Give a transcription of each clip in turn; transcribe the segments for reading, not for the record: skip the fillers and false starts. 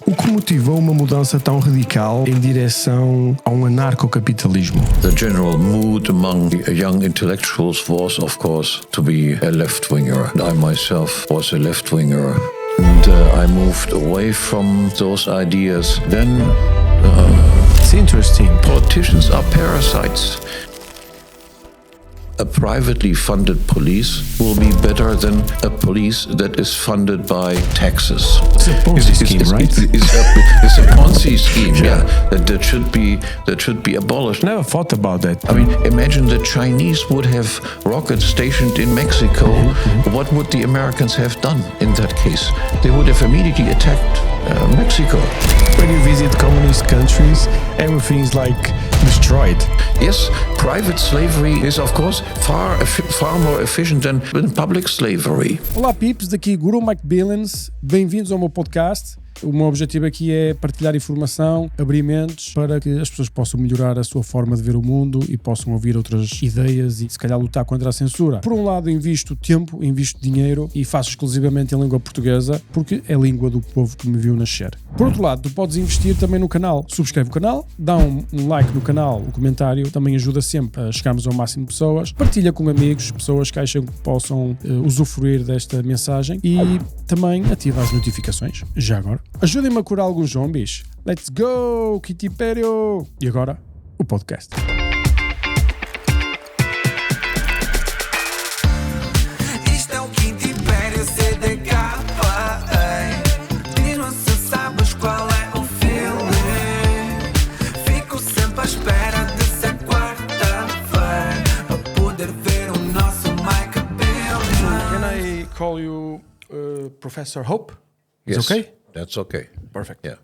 O que motivou uma mudança tão radical em direção a um anarcocapitalismo? The general mood among young intellectuals was, of course, to be a left-winger. I myself was a left-winger. And I moved away from those ideas. Then It's interesting. politicians are parasites. A privately funded police will be better than a police that is funded by taxes. It's a Ponzi scheme, right? It's a Ponzi scheme, yeah. That should be abolished. Never thought about that. I mean, imagine the Chinese would have rockets stationed in Mexico. What would the Americans have done in that case? They would have immediately attacked Mexico. When you visit communist countries, everything is like destroyed. Yes, private slavery is, of course, far more efficient than public slavery. Olá pips, daqui Guru McBillens, bem-vindos ao meu podcast. O meu objetivo aqui é partilhar informação, abrir mentes para que as pessoas possam melhorar a sua forma de ver o mundo e possam ouvir outras ideias e se calhar lutar contra a censura. Por um lado invisto tempo, invisto dinheiro e faço exclusivamente em língua portuguesa porque é a língua do povo que me viu nascer. Por outro lado, tu podes investir também no canal. Subscreve o canal, dá um like no canal, o comentário também ajuda sempre a chegarmos ao máximo de pessoas. Partilha com amigos, pessoas que acham que possam usufruir desta mensagem e também ativa as notificações, já agora. Ajudem-me a curar alguns zombies. Let's go, Kitty Pério! E agora, o podcast. Isto é o Quinto Império CDK. Diz-me se sabes qual é o filme. Fico sempre à espera de ser quarta-feira para poder ver o nosso Mike Billion. Can I call you Professor Hoppe? Is Yes, okay? that's okay. Perfect. Yeah.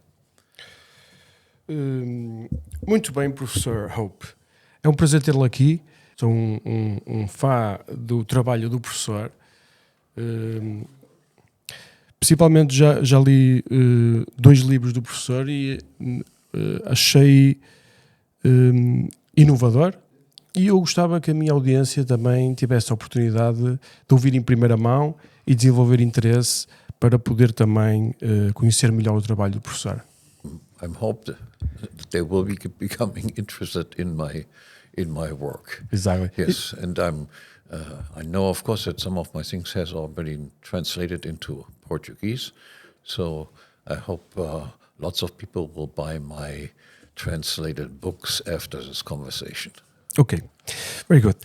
Muito bem, professor Hoppe. É um prazer tê-lo aqui. Sou um fã do trabalho do professor. Principalmente já li 2 livros do professor e achei inovador. E eu gostava que a minha audiência também tivesse a oportunidade de ouvir em primeira mão e desenvolver interesse para poder também conhecer melhor o trabalho do professor. I hope that they will be becoming interested in my work. Exactly. Yes, and I know, of course, that some of my things has already been translated into Portuguese. So I hope lots of people will buy my translated books after this conversation. Ok, very good.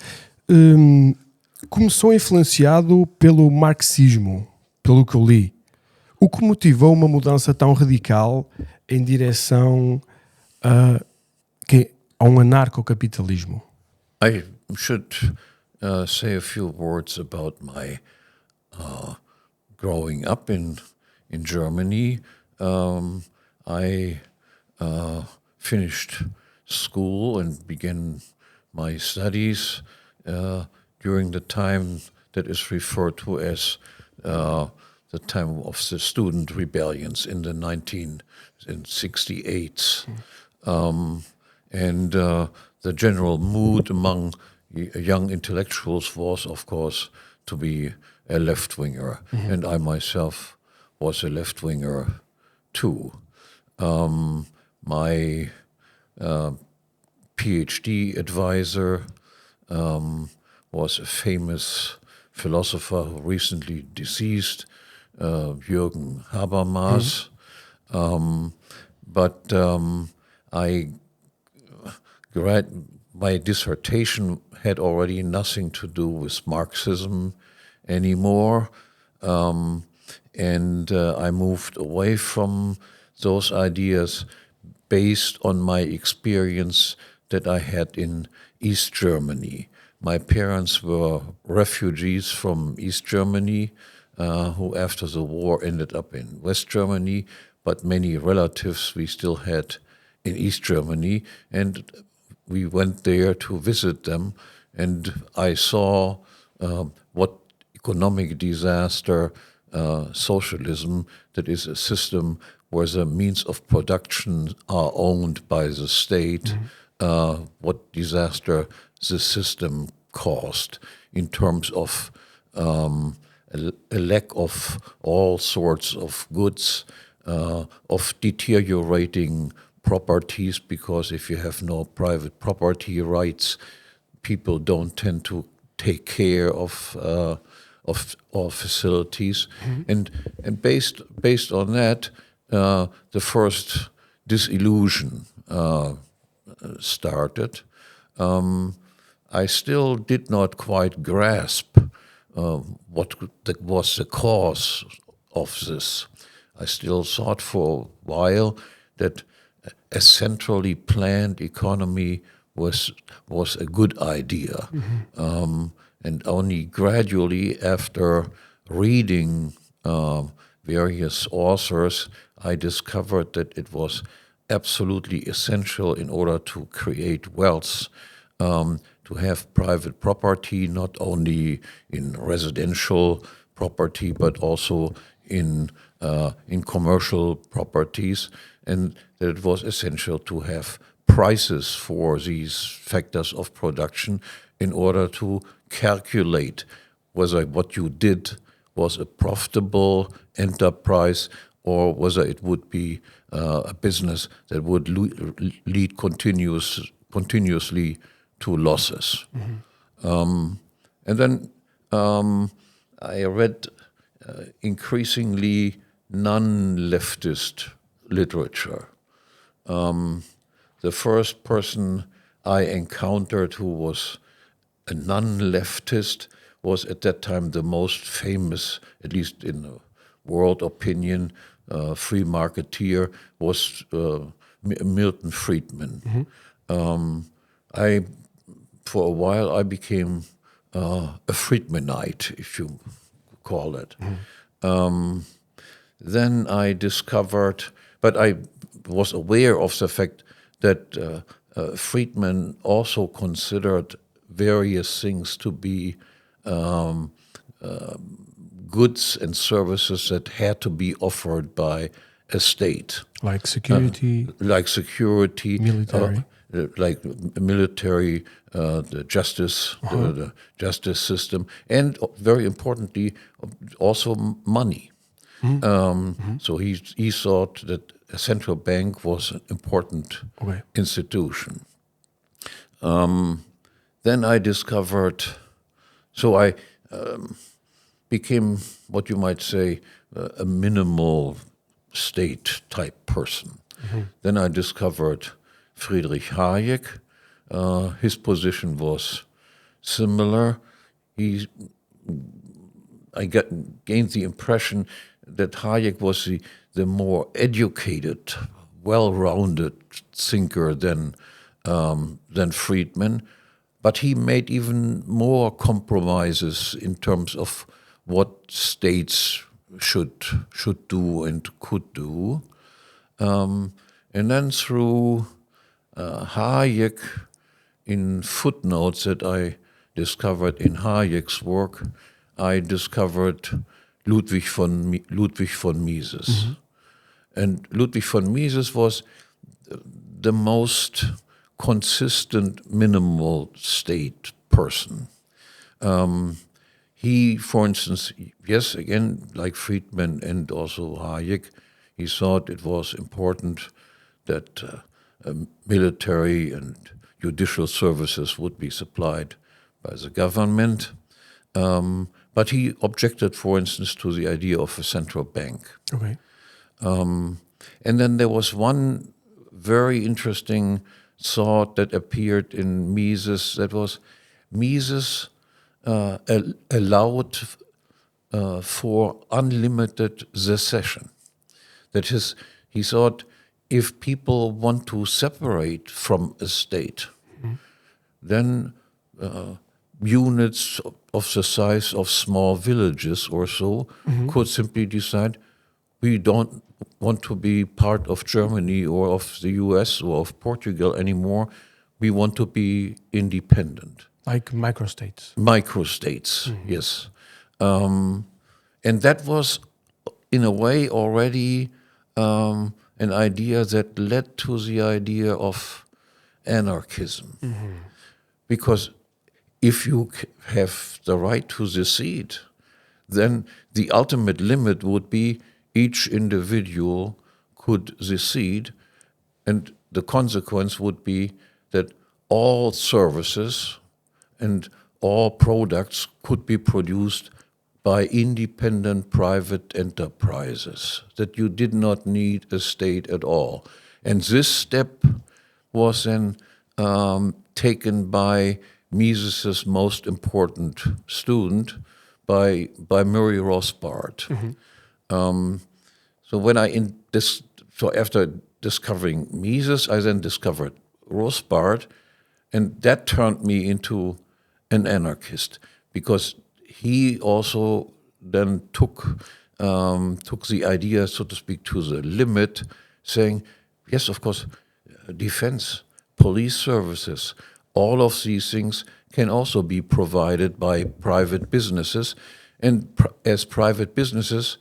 Começou influenciado pelo marxismo, pelo que eu li. O que motivou uma mudança tão radical em direção a um anarcocapitalismo? I should say a few words about my growing up in Germany. I finished school and began my studies during the time that is referred to as the time of the student rebellions in the 1968s. And the general mood among young intellectuals was, of course, to be a left-winger. And I myself was a left-winger too. My PhD advisor was a famous philosopher who recently deceased, Jürgen Habermas. But my dissertation had already nothing to do with Marxism anymore. And I moved away from those ideas based on my experience that I had in East Germany. My parents were refugees from East Germany who after the war ended up in West Germany, but many relatives we still had in East Germany, and we went there to visit them, and I saw what economic disaster socialism, that is a system where the means of production are owned by the state, what disaster the system caused in terms of a lack of all sorts of goods, of deteriorating properties, because if you have no private property rights, people don't tend to take care of our facilities, and based on that, the first disillusion started. I still did not quite grasp what was the cause of this. I still thought for a while that a centrally planned economy was a good idea. And only gradually, after reading various authors, I discovered that it was absolutely essential in order to create wealth, to have private property, not only in residential property, but also in commercial properties, and that it was essential to have prices for these factors of production in order to calculate whether what you did was a profitable enterprise or whether it would be a business that would lead continuously to losses. And then I read increasingly non-leftist literature. The first person I encountered who was a non-leftist was at that time the most famous, at least in the world opinion, free marketeer, was Milton Friedman. For a while I became a Friedmanite, if you call it. Then I discovered, but I was aware of the fact that Friedman also considered various things to be goods and services that had to be offered by a state. Like security? Military. The justice, the justice system, and very importantly, also money. So he thought that a central bank was an important institution. Then I discovered, so I became what you might say a minimal state type person. Then I discovered Friedrich Hayek. His position was similar. I gained the impression that Hayek was the more educated, well-rounded thinker than Friedman, but he made even more compromises in terms of what states should do and could do. And then through Hayek, in footnotes that I discovered in Hayek's work, I discovered Ludwig von Mises. And Ludwig von Mises was the most consistent minimal state person. He, for instance, yes, again, like Friedman and also Hayek, he thought it was important that military and judicial services would be supplied by the government. But he objected, for instance, to the idea of a central bank. And then there was one very interesting thought that appeared in Mises, that was Mises allowed for unlimited secession. That is, he thought if people want to separate from a state, then units of the size of small villages or so could simply decide we don't want to be part of Germany or of the US or of Portugal anymore. We want to be independent. Like micro-states. Micro-states, yes. And that was, in a way, already an idea that led to the idea of anarchism. Because if you have the right to secede, then the ultimate limit would be each individual could secede, and the consequence would be that all services and all products could be produced by independent private enterprises, that you did not need a state at all. And this step was then taken by Mises's most important student, by Murray Rothbard. So after discovering Mises, I then discovered Rothbard, and that turned me into an anarchist, because he also then took the idea, so to speak, to the limit, saying, yes, of course, defense, police services, all of these things can also be provided by private businesses. And as private businesses,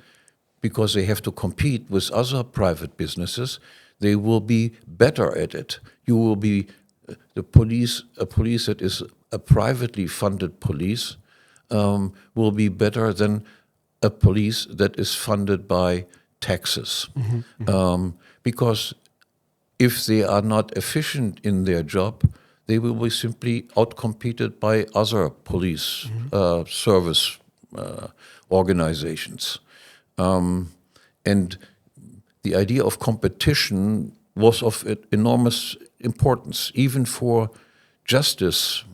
because they have to compete with other private businesses, they will be better at it. You will be a police that is a privately funded police will be better than a police that is funded by taxes. Because if they are not efficient in their job, they will be simply outcompeted by other police service organizations. And the idea of competition was of enormous importance, even for justice,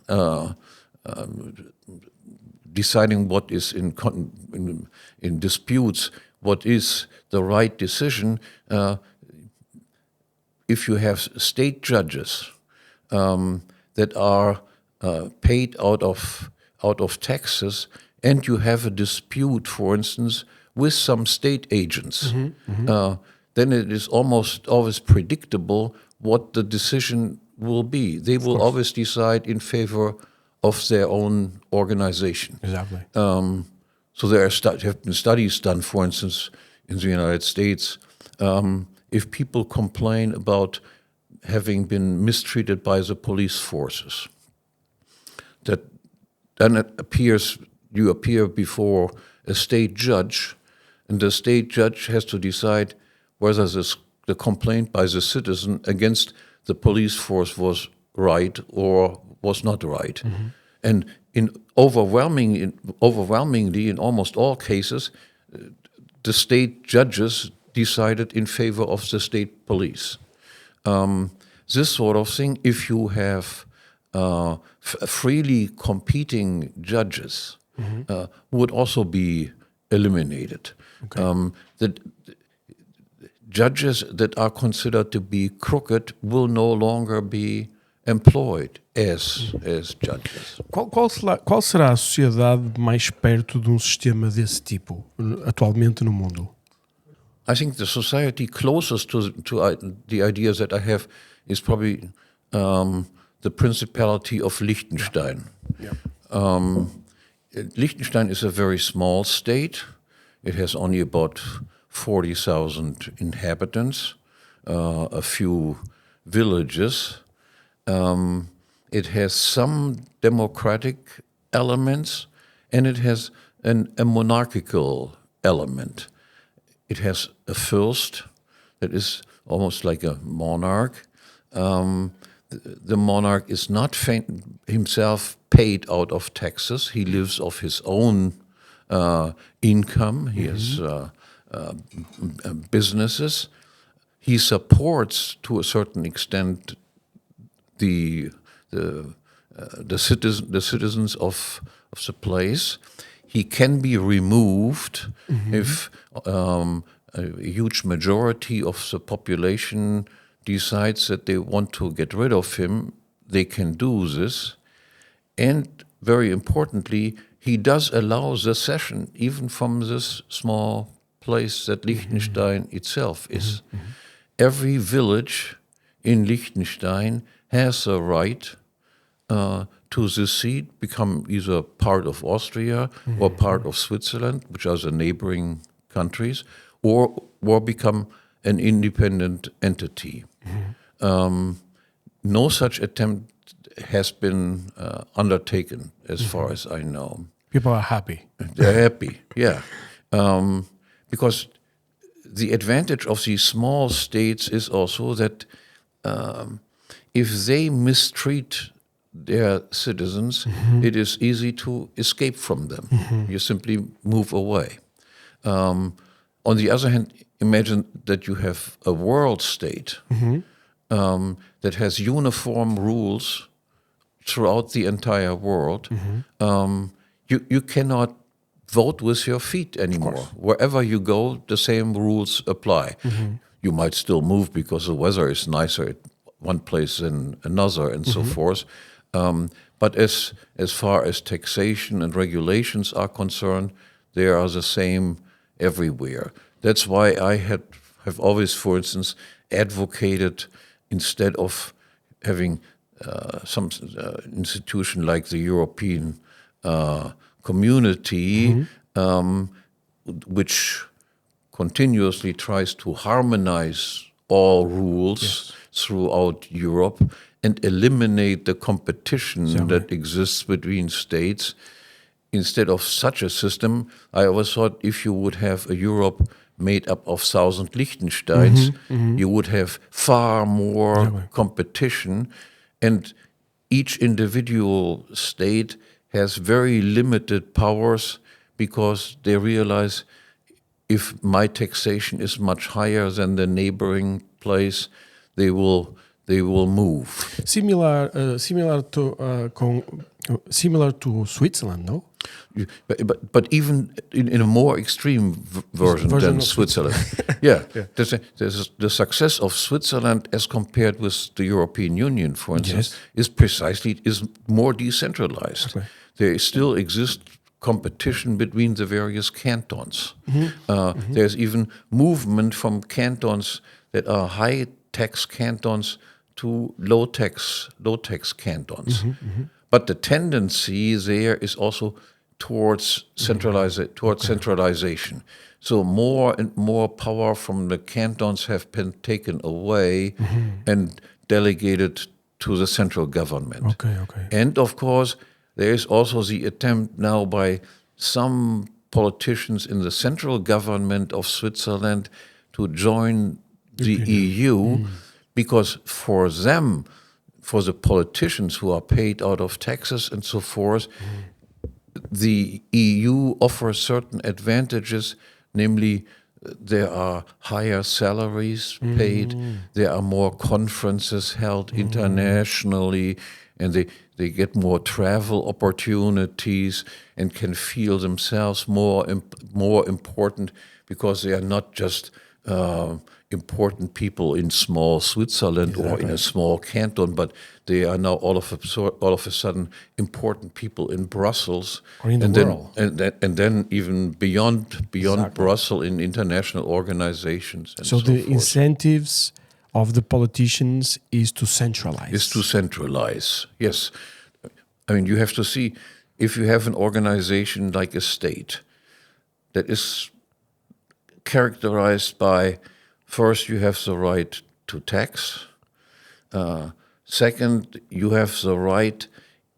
deciding what is in disputes, what is the right decision. If you have state judges that are paid out of taxes, and you have a dispute, for instance, with some state agents, then it is almost always predictable what the decision will be. They will always decide in favor of their own organization. Exactly. So there have been studies done, for instance, in the United States. If people complain about having been mistreated by the police forces, that then you appear before a state judge, and the state judge has to decide whether the complaint by the citizen against the police force was right or was not right. And overwhelmingly, in almost all cases, the state judges decided in favor of the state police. This sort of thing, if you have freely competing judges, would also be eliminated. The judges that are considered to be crooked will no longer be employed as judges. Qual será a sociedade mais perto de sistema desse tipo atualmente no mundo? I think the society closest to the ideas that I have is probably the Principality of Liechtenstein. Liechtenstein is a very small state. It has only about 40,000 inhabitants, a few villages. It has some democratic elements, and it has a monarchical element. It has a fürst that is almost like a monarch. The monarch is not himself paid out of taxes. He lives off his own income. He has businesses. He supports, to a certain extent, the citizens of the place. He can be removed if a huge majority of the population decides that they want to get rid of him. They can do this. And very importantly, he does allow secession, even from this small place that Liechtenstein itself is. Every village in Liechtenstein has a right to secede, become either part of Austria or part of Switzerland, which are the neighboring countries, or become an independent entity. No such attempt has been undertaken, as far as I know. People are happy. They're happy, yeah. Because the advantage of these small states is also that if they mistreat their citizens, it is easy to escape from them. You simply move away. On the other hand, imagine that you have a world state that has uniform rules throughout the entire world. You cannot vote with your feet anymore. Wherever you go, the same rules apply. You might still move because the weather is nicer at one place than another and so forth. But as far as taxation and regulations are concerned, they are the same everywhere. That's why I have always, for instance, advocated, instead of having some institution like the European Community, which continuously tries to harmonize all rules throughout Europe and eliminate the competition that exists between states. Instead of such a system, I always thought if you would have a Europe made up of 1,000 Liechtensteins, you would have far more competition, and each individual state has very limited powers because they realize if my taxation is much higher than the neighboring place, they will move. Similar to Switzerland, no? But even in a more extreme version than Switzerland. There's the success of Switzerland as compared with the European Union, for instance, is more decentralized. There still exists competition between the various cantons. There's even movement from cantons that are high tax cantons to low tax cantons. But the tendency there is also towards centralization. So more and more power from the cantons have been taken away and delegated to the central government. And of course, there is also the attempt now by some politicians in the central government of Switzerland to join the EU, because for them, for the politicians who are paid out of taxes and so forth, the EU offers certain advantages, namely there are higher salaries paid, there are more conferences held internationally, and they get more travel opportunities and can feel themselves more important because they are not just important people in small Switzerland or in a small canton, but they are now all of a sudden important people in Brussels or in the world, and then even beyond Brussels in international organizations. And so the forth. Incentives of the politicians is to centralize. Yes. I mean, you have to see, if you have an organization like a state that is characterized by, first, you have the right to tax. Second, you have the right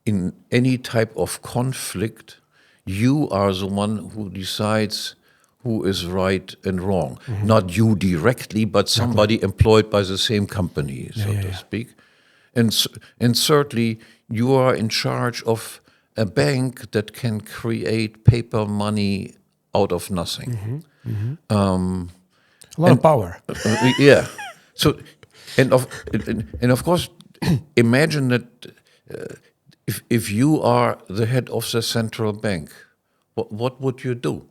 in any type of conflict. You are the one who decides who is right and wrong. Not you directly, but somebody employed by the same company, so to speak. And thirdly, you are in charge of a bank that can create paper money out of nothing. A lot of power. So, and of course, imagine that if you are the head of the central bank, what would you do?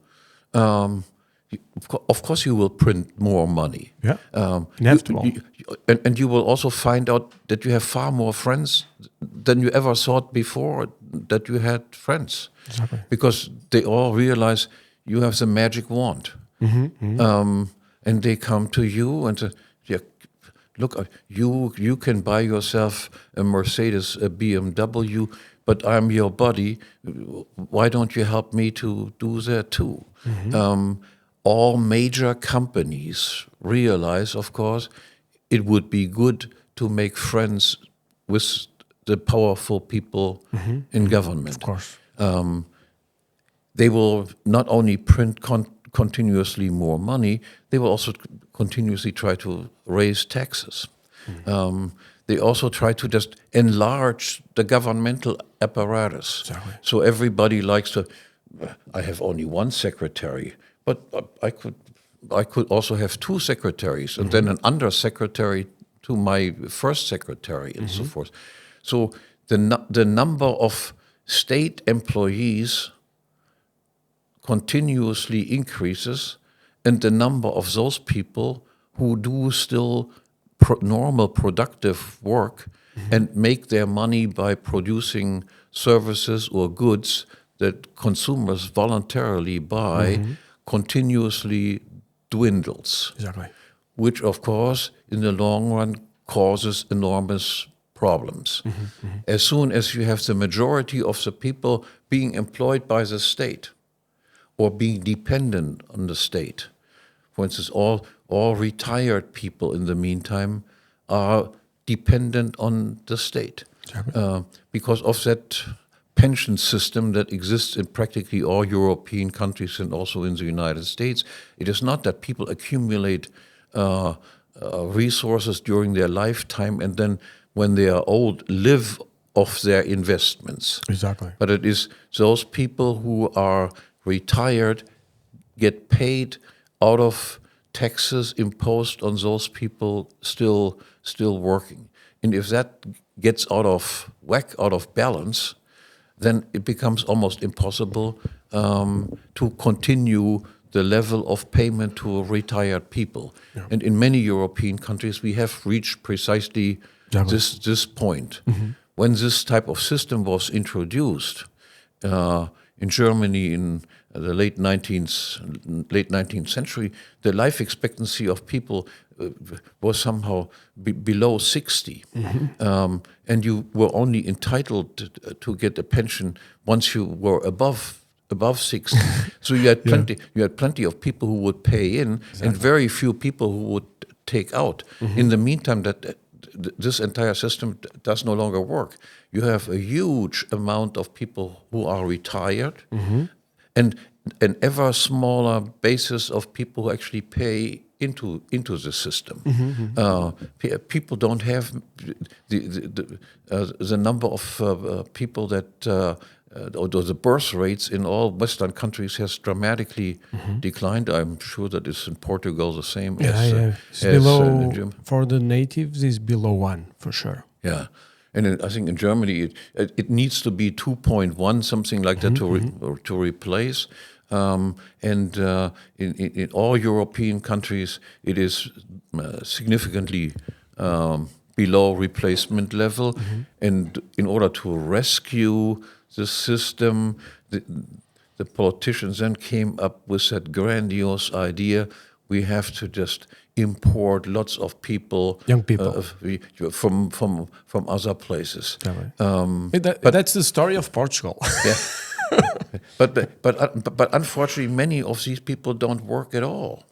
Of course, you will print more money. Inevitable. And you will also find out that you have far more friends than you ever thought before that you had friends. Because they all realize you have the magic wand. And they come to you and say, look, you can buy yourself a Mercedes, a BMW, but I'm your buddy. Why don't you help me to do that too? All major companies realize, of course, it would be good to make friends with the powerful people in government. Of course. They will not only print continuously more money, they will also continuously try to raise taxes. They also try to just enlarge the governmental apparatus. Exactly. So everybody likes to. I have only one secretary, but I could also have two secretaries, and then an undersecretary to my first secretary, and so forth. So the number of state employees continuously increases, and the number of those people who do still normal productive work and make their money by producing services or goods that consumers voluntarily buy continuously dwindles. Exactly. Which, of course, in the long run causes enormous problems. As soon as you have the majority of the people being employed by the state or being dependent on the state, for instance, all retired people in the meantime are dependent on the state because of that pension system that exists in practically all European countries and also in the United States. It is not that people accumulate resources during their lifetime and then when they are old live off their investments. Exactly. But it is those people who are retired get paid out of taxes imposed on those people still working. And if that gets out of whack, out of balance, then it becomes almost impossible to continue the level of payment to retired people. Yeah. And in many European countries, we have reached precisely this point. When this type of system was introduced in Germany in the late 19th century, the life expectancy of people was somehow below 60. And you were only entitled to get a pension once you were above 60. So you had plenty of people who would pay in and very few people who would take out. In the meantime, this entire system does no longer work. You have a huge amount of people who are retired and an ever smaller basis of people who actually pay into the system. People don't have the number of people that or the birth rates in all Western countries has dramatically declined. I'm sure that it's in Portugal the same as below for the natives is below 1 for sure. Yeah. And I think in Germany it needs to be 2.1, something like that, to replace. And in all European countries, it is significantly below replacement level. And in order to rescue the system, the politicians then came up with that grandiose idea: we have to just import lots of people, young people, from other places. That's the story of Portugal. Yeah. But unfortunately, many of these people don't work at all.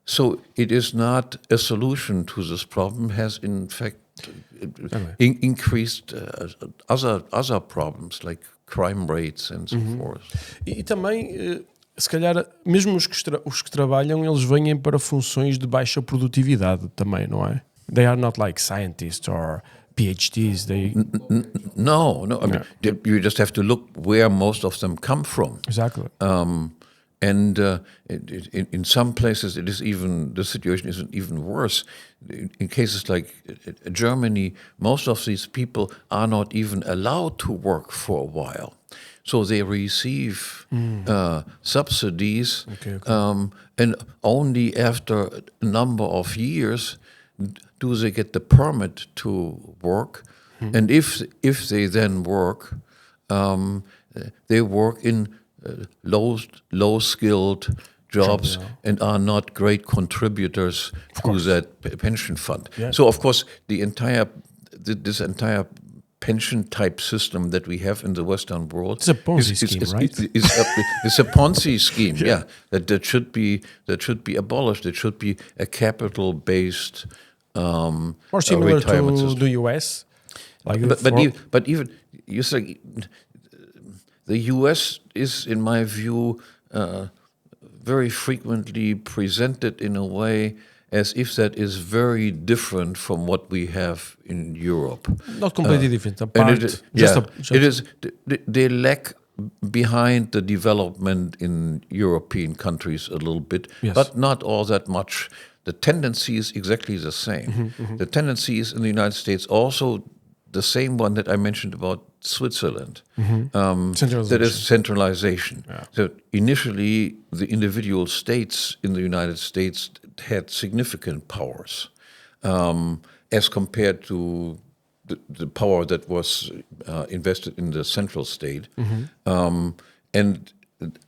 So it is not a solution to this problem. Has in fact increased other problems like crime rates and so forth. E também, se calhar, mesmo os que trabalham, eles vêm para funções de baixa produtividade também, não é? They are not like scientists or PhDs. No. I mean, you just have to look where most of them come from. Exactly. And in some places, the situation is even worse. In cases like Germany, most of these people are not even allowed to work for a while. So they receive subsidies, and only after a number of years do they get the permit to work. And if they then work, they work in low-skilled jobs and are not great contributors to that pension fund. Yeah. So, of course, this entire pension-type system that we have in the Western world is a Ponzi scheme, right? It's a Ponzi scheme, yeah. That should be abolished. It should be a capital-based more similar to the US. But even you say the U.S. is, in my view, very frequently presented in a way as if that is very different from what we have in Europe. Not completely different. And it is. They lag behind the development in European countries a little bit, but not all that much. The tendency is exactly the same. The tendency is in the United States also the same one that I mentioned about Switzerland. That is centralization. Yeah. So initially, the individual states in the United States had significant powers as compared to the power that was invested in the central state. And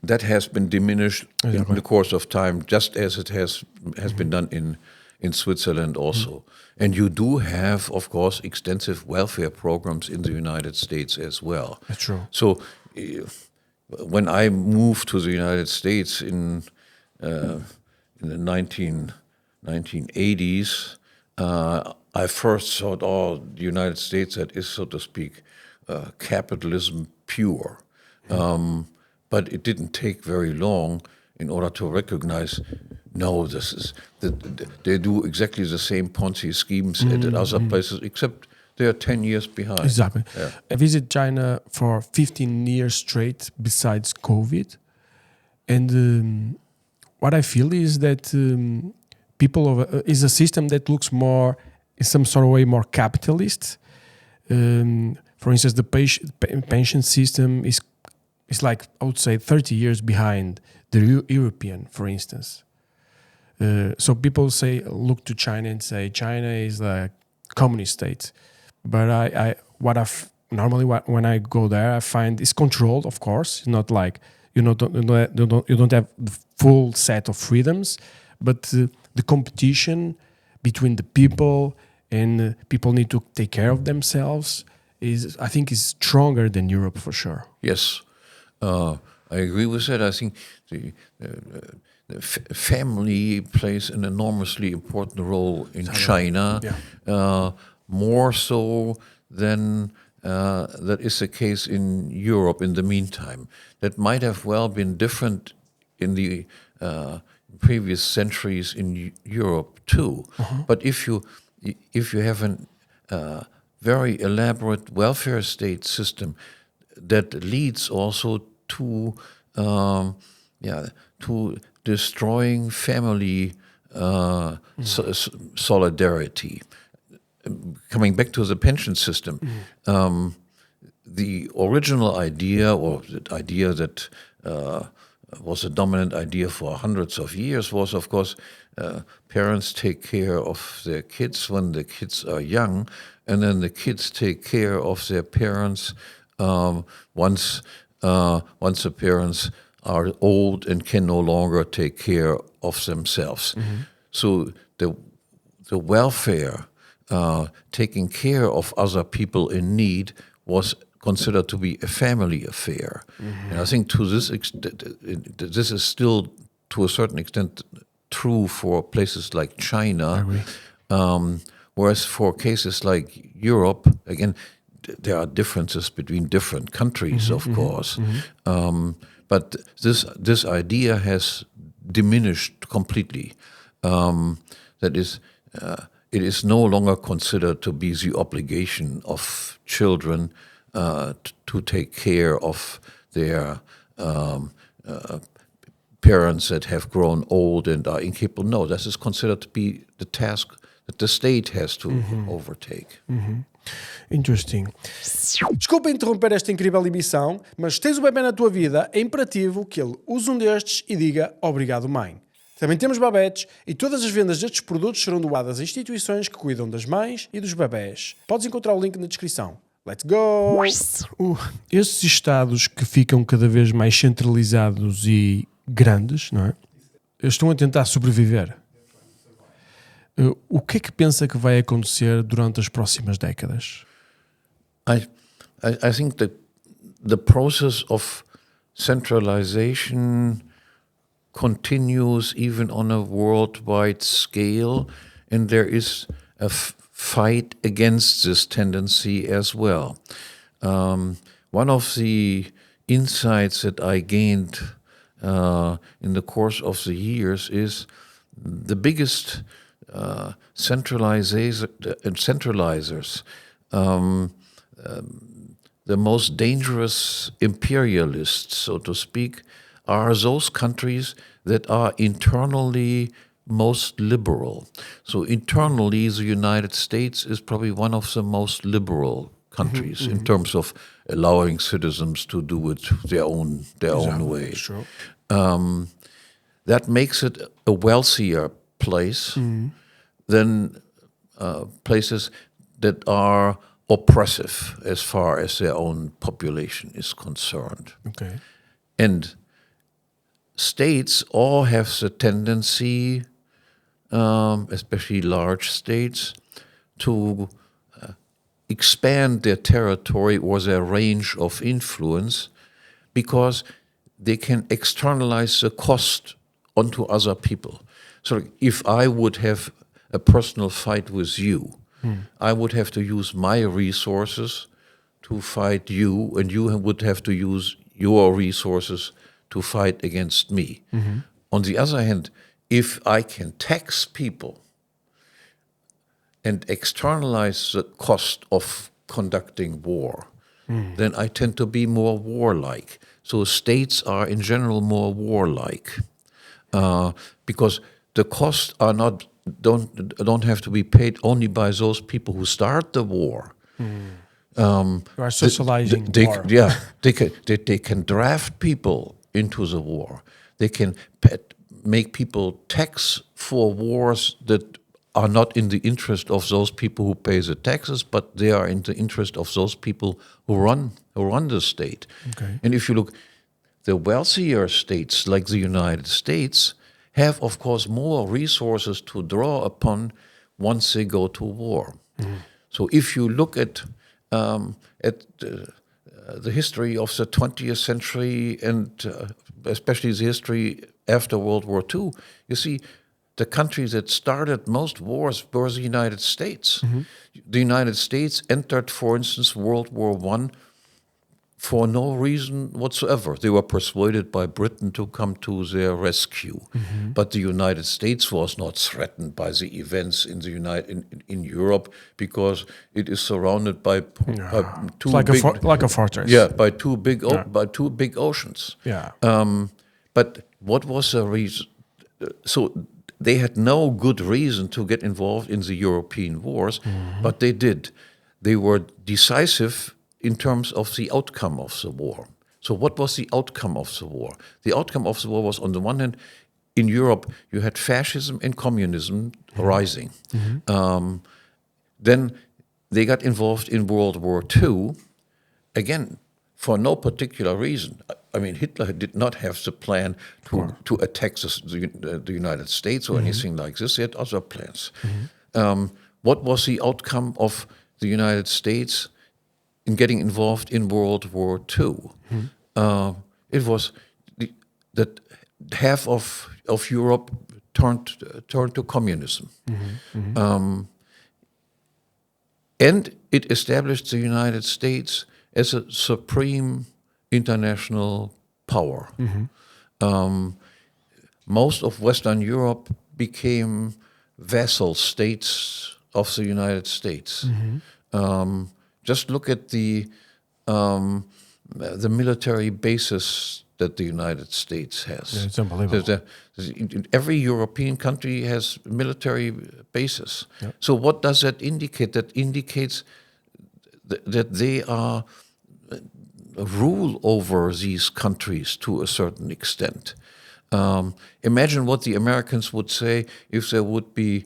that has been diminished in the course of time, just as it has been done in Switzerland also. And you do have, of course, extensive welfare programs in the United States as well. That's true. So when I moved to the United States in the 1980s, I first thought, the United States, that is, so to speak, capitalism pure. But it didn't take very long in order to recognize, no, this is they do exactly the same Ponzi schemes at other places, except they are 10 years behind. Exactly. Yeah. I visited China for 15 years straight besides COVID. And what I feel is that is a system that looks more, in some sort of way, more capitalist. For instance, the pension system is like, I would say, 30 years behind the European, for instance. So people look to China and say China is a communist state. But normally when I go there, I find it's controlled, of course. It's not like you don't have the full set of freedoms, but the competition between the people and people need to take care of themselves is stronger than Europe for sure. Yes. I agree with that. I think the family plays an enormously important role in China, more so than that is the case in Europe in the meantime. That might have well been different in the previous centuries in Europe too. But if you have a very elaborate welfare state system that leads also to destroying family solidarity. Coming back to the pension system, the original idea, or the idea that was a dominant idea for hundreds of years, was, of course, parents take care of their kids when the kids are young, and then the kids take care of their parents once the parents are old and can no longer take care of themselves. So the welfare, taking care of other people in need, was considered to be a family affair. And I think to this extent, this is still to a certain extent true for places like China. Whereas for cases like Europe, again, there are differences between different countries, of course. But this idea has diminished completely. That is, it is no longer considered to be the obligation of children to take care of their parents that have grown old and are incapable. No, this is considered to be the task that the state has to overtake. Interesting. Desculpa interromper esta incrível emissão, mas se tens o bebê na tua vida, é imperativo que ele use um destes e diga obrigado, mãe. Também temos babetes e todas as vendas destes produtos serão doadas a instituições que cuidam das mães e dos bebés. Podes encontrar o link na descrição. Let's go! Esses estados que ficam cada vez mais centralizados e grandes, não é? Estão a tentar sobreviver. O que é que pensa que vai acontecer durante as próximas décadas? I think that the process of centralization continues even on a worldwide scale, and there is a fight against this tendency as well. One of the insights that I gained in the course of the years is the biggest centralizers, the most dangerous imperialists, so to speak, are those countries that are internally most liberal. So internally, the United States is probably one of the most liberal countries in terms of allowing citizens to do it their own way. Sure. That makes it a wealthier place than places that are oppressive as far as their own population is concerned. Okay. And states all have the tendency, especially large states, to expand their territory or their range of influence because they can externalize the cost onto other people. So if I would have a personal fight with you, I would have to use my resources to fight you, and you would have to use your resources to fight against me. On the other hand, if I can tax people and externalize the cost of conducting war, then I tend to be more warlike. So states are in general more warlike because the costs are don't have to be paid only by those people who start the war. You are socializing war. They can draft people into the war. They can make people tax for wars that are not in the interest of those people who pay the taxes, but they are in the interest of those people who run the state. Okay. And if you look, the wealthier states like the United States have, of course, more resources to draw upon once they go to war. So if you look at the history of the 20th century and especially the history after World War II, you see the country that started most wars were the United States. The United States entered, for instance, World War I for no reason whatsoever. They were persuaded by Britain to come to their rescue. But the United States was not threatened by the events in in Europe because it is surrounded by two like a fortress. Yeah, by two big oceans. Yeah. But what was the reason? So they had no good reason to get involved in the European wars, but they did. They were decisive in terms of the outcome of the war. So what was the outcome of the war? The outcome of the war was, on the one hand, in Europe, you had fascism and communism rising. Then they got involved in World War II, again, for no particular reason. I mean, Hitler did not have the plan to attack the United States or anything like this. He had other plans. What was the outcome of the United States in getting involved in World War II? It was that half of Europe turned to communism. And it established the United States as a supreme international power. Most of Western Europe became vassal states of the United States. Just look at the military bases that the United States has. Yeah, it's unbelievable. Every European country has military bases. Yep. So what does that indicate? That indicates that they are rule over these countries to a certain extent. Imagine what the Americans would say if there would be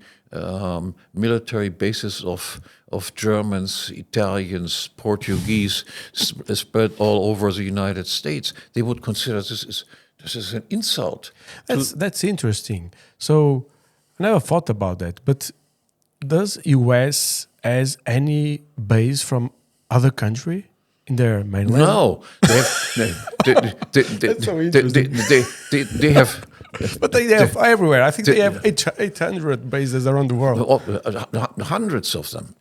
military bases of Germans, Italians, Portuguese spread all over the United States. They would consider this is an insult. That's interesting. So I never thought about that. But does US has any base from other country in their mainland? No, they have. But they have everywhere. I think they have 800 bases around the world. Hundreds of them,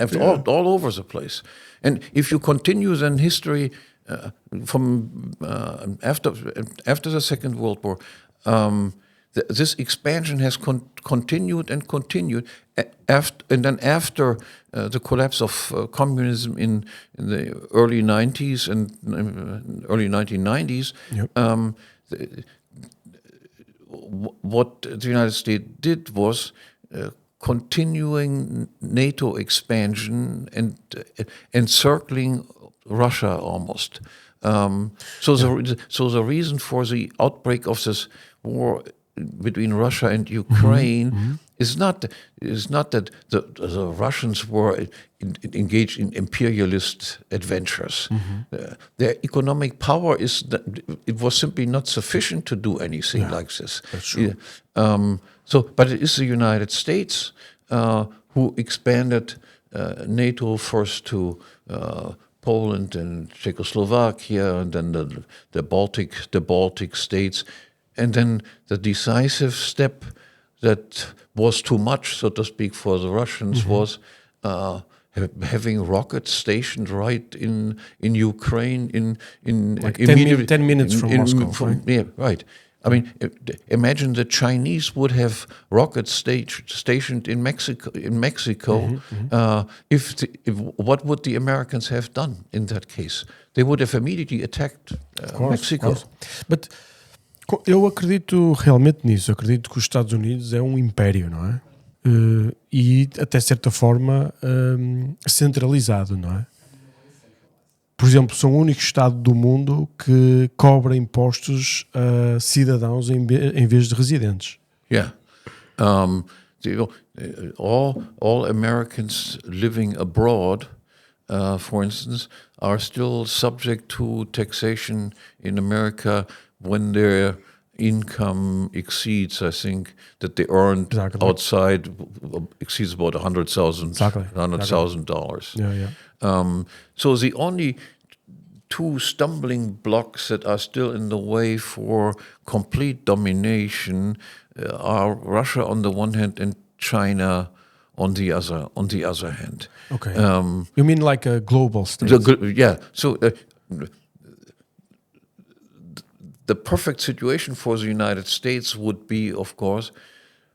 all over the place. And if you continue then history from after the Second World War, this expansion has continued and continued. After the collapse of communism in the early 90s and early 1990s, Yep. What the United States did was continuing NATO expansion and encircling Russia almost. So the reason for the outbreak of this war between Russia and Ukraine is not that the Russians were engaged in imperialist adventures. Their economic power it was simply not sufficient to do anything like this. That's true. But it is the United States who expanded NATO first to Poland and Czechoslovakia, and then the Baltic states, and then the decisive step that was too much, so to speak, for the Russians was having rockets stationed right in Ukraine in Like immediately 10 minutes from Moscow, right? Yeah, right. I mean, imagine the Chinese would have rockets stationed in Mexico. What would the Americans have done in that case? They would have immediately attacked Mexico. But eu acredito realmente nisso. Eu acredito que os Estados Unidos é um império, não é? E até certa forma centralizado, não é? Por exemplo, são o único Estado do mundo que cobra impostos a cidadãos em vez de residentes. Yeah. All Americans living abroad, for instance, are still subject to taxation in America when their income exceeds, I think, that they earned outside exceeds about $100,000. Yeah. So the only two stumbling blocks that are still in the way for complete domination are Russia on the one hand and China on the other hand. Okay. You mean like a global state? So the perfect situation for the United States would be, of course,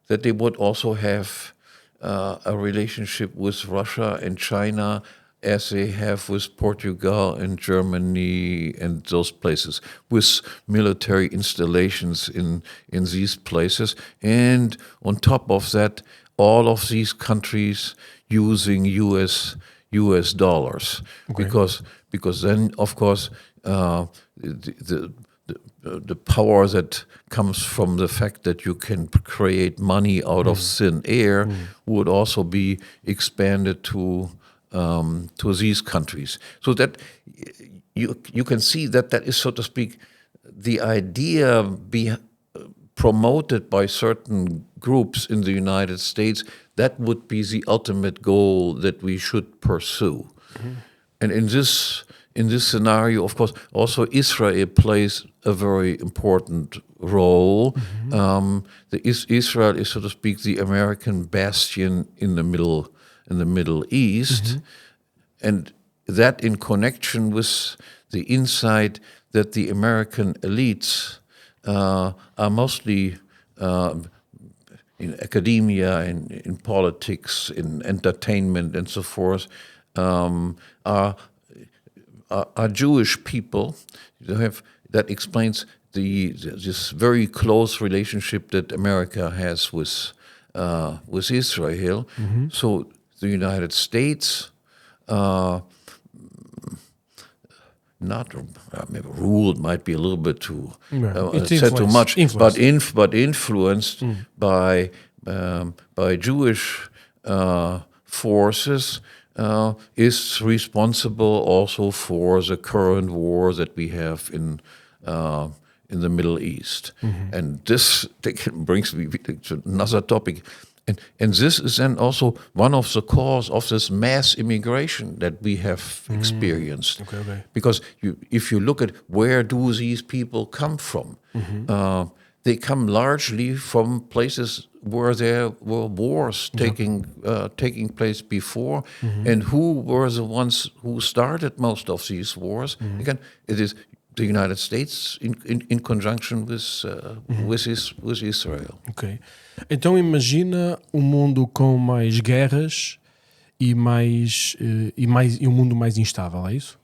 that they would also have a relationship with Russia and China as they have with Portugal and Germany and those places, with military installations in these places. And on top of that, all of these countries using US dollars. Okay. Because then, of course, the power that comes from the fact that you can create money out of thin air would also be expanded to these countries. So that you can see that is, so to speak, the idea promoted by certain groups in the United States. That would be the ultimate goal that we should pursue. And in this scenario, of course, also Israel plays a very important role. Israel is, so to speak, the American bastion in the Middle East, and that in connection with the insight that the American elites are mostly in academia, in politics, in entertainment, and so forth, are Jewish people. That explains this very close relationship that America has with Israel. So the United States, not maybe ruled might be a little bit too said too much, but influenced by Jewish forces. Is responsible also for the current war that we have in the Middle East, and this brings me to another topic, and this is then also one of the cause of this mass immigration that we have experienced. Okay. Because if you look at where do these people come from, they come largely from places where there were wars taking place before, and who were the ones who started most of these wars. Again, it is the United States in conjunction with Israel. Ok. Então imagina um mundo com mais guerras e um mundo mais instável, é isso?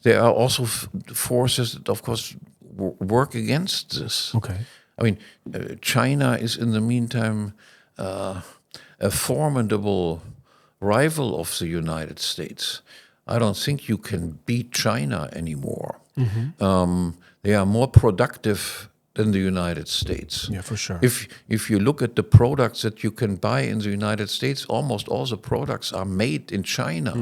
There are also forces that, of course, work against this. Ok. I mean, China is in the meantime a formidable rival of the United States. I don't think you can beat China anymore. They are more productive than the United States. Yeah, for sure. If you look at the products that you can buy in the United States, almost all the products are made in China.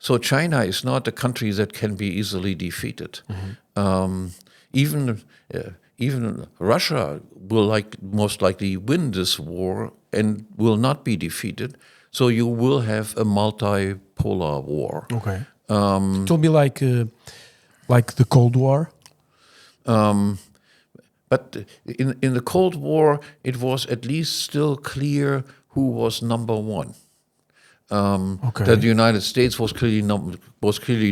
So China is not a country that can be easily defeated. Even Russia will most likely win this war and will not be defeated. So you will have a multipolar war. Okay. It will be like the Cold War. But in the Cold War, it was at least still clear who was number one. That the United States was clearly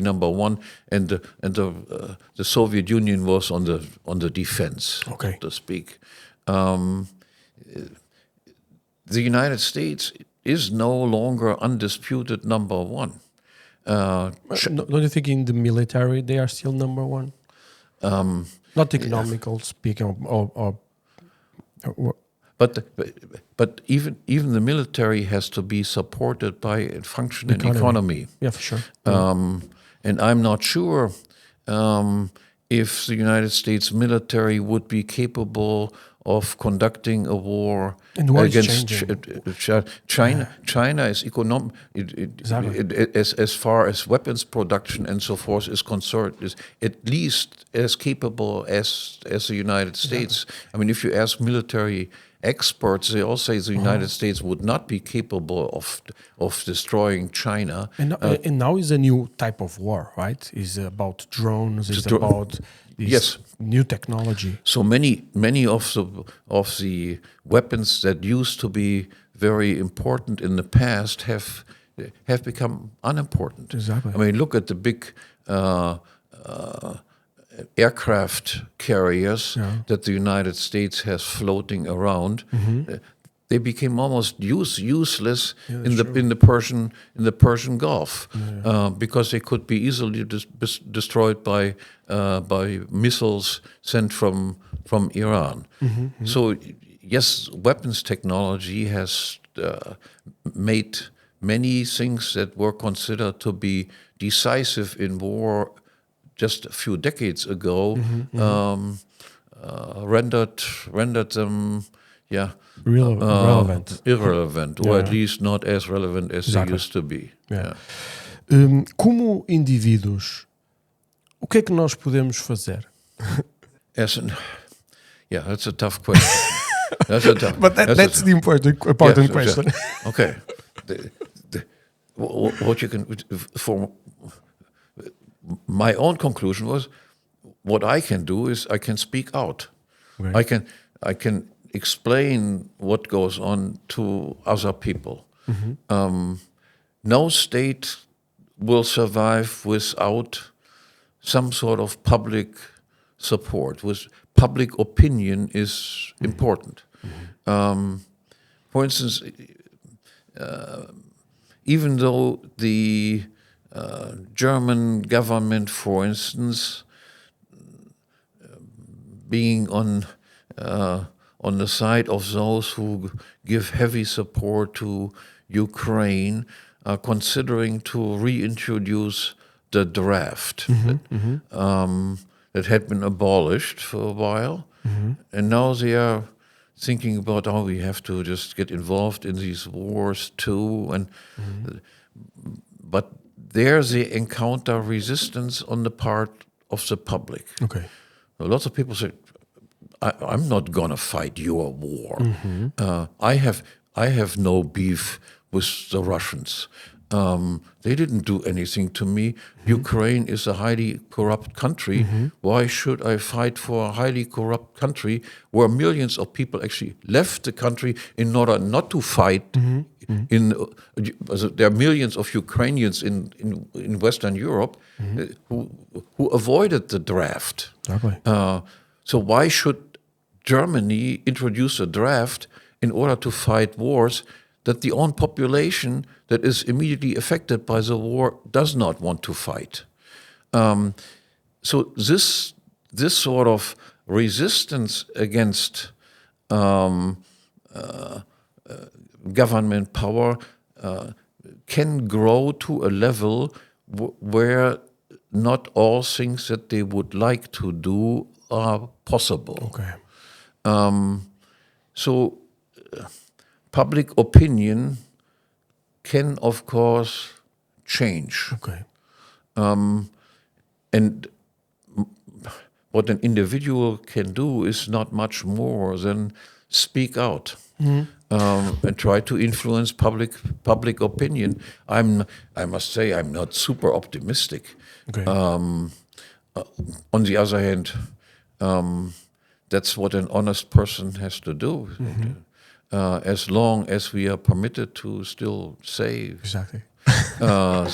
number one, and the Soviet Union was on the defense, so to speak. The United States is no longer undisputed number one. Don't you think in the military they are still number one? Not economical speaking, or But even the military has to be supported by a functioning economy. Yeah, for sure. And I'm not sure if the United States military would be capable of conducting a war against China. China is as far as weapons production and so forth is concerned, is at least as capable as the United States. I mean, if you ask military experts, they all say the United States would not be capable of destroying China. And now is a new type of war, right? It's about drones. It's about this new technology. So many of the weapons that used to be very important in the past have become unimportant. Exactly. I mean, look at the big aircraft carriers that the United States has floating around. They became almost useless in the Persian Gulf because they could be easily destroyed by missiles sent from Iran. So yes, weapons technology has made many things that were considered to be decisive in war just a few decades ago, rendered them irrelevant, or at least not as relevant as they used to be. Como indivíduos, o que é que nós podemos fazer? That's a tough question. That's the important question. Okay. What you can, for my own conclusion was, what I can do is I can speak out. Okay. I can explain what goes on to other people. No state will survive without some sort of public support. With public opinion is important. For instance, even though the German government, for instance, being on the side of those who give heavy support to Ukraine, are considering to reintroduce the draft that had been abolished for a while, and now they are thinking about how we have to just get involved in these wars too, and but there they encounter resistance on the part of the public. Okay. Lots of people say, I'm not going to fight your war. I have no beef with the Russians. They didn't do anything to me. Ukraine is a highly corrupt country. Why should I fight for a highly corrupt country where millions of people actually left the country in order not to fight? There are millions of Ukrainians in Western Europe who avoided the draft. Exactly. So why should Germany introduce a draft in order to fight wars that the own population that is immediately affected by the war does not want to fight? So this sort of resistance against government power can grow to a level where not all things that they would like to do are possible. Okay. So public opinion can, of course, change. Okay. And what an individual can do is not much more than speak out and try to influence public opinion. I must say, I'm not super optimistic. Okay. On the other hand, that's what an honest person has to do. As long as we are permitted to still say Exactly.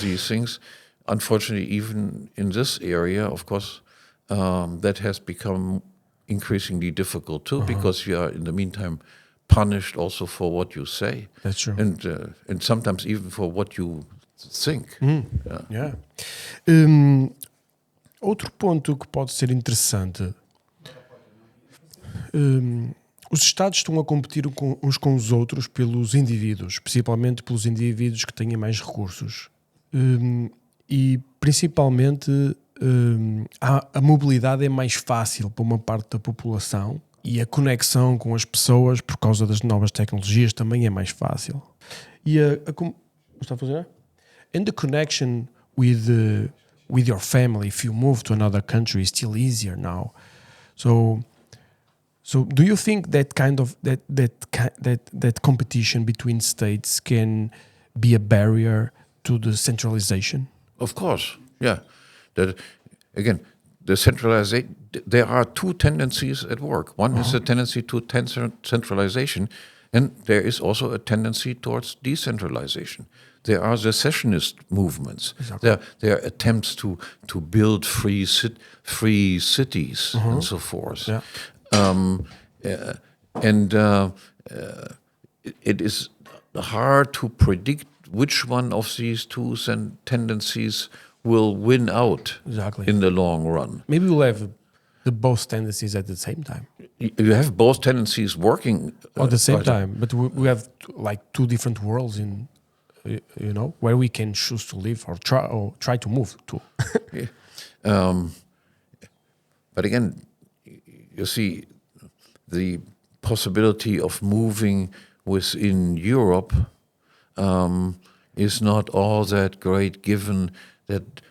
these things. Unfortunately, even in this area, of course, that has become increasingly difficult too, because you are, in the meantime, punished also for what you say. That's true. And sometimes even for what you think. Yeah. Outro ponto que pode ser interessante. Os Estados estão a competir uns com os outros pelos indivíduos, principalmente pelos indivíduos que têm mais recursos. E principalmente a mobilidade é mais fácil para uma parte da população e a conexão com as pessoas por causa das novas tecnologias também é mais fácil. E está a fazer? And the connection with your family, if you move to another country, is still easier now. So do you think that kind of that competition between states can be a barrier to the centralization? Of course, yeah. That again, the centralization. There are two tendencies at work. One is a tendency to centralization, and there is also a tendency towards decentralization. There are secessionist movements. Exactly. There are attempts to build free cities and so forth. Yeah. It is hard to predict which one of these two tendencies will win out Exactly. in the long run. Maybe we'll have the both tendencies at the same time. You have both tendencies working At the same right. time, but we have like two different worlds in, where we can choose to live or try to move to. But again, you see, the possibility of moving within Europe is not all that great, given that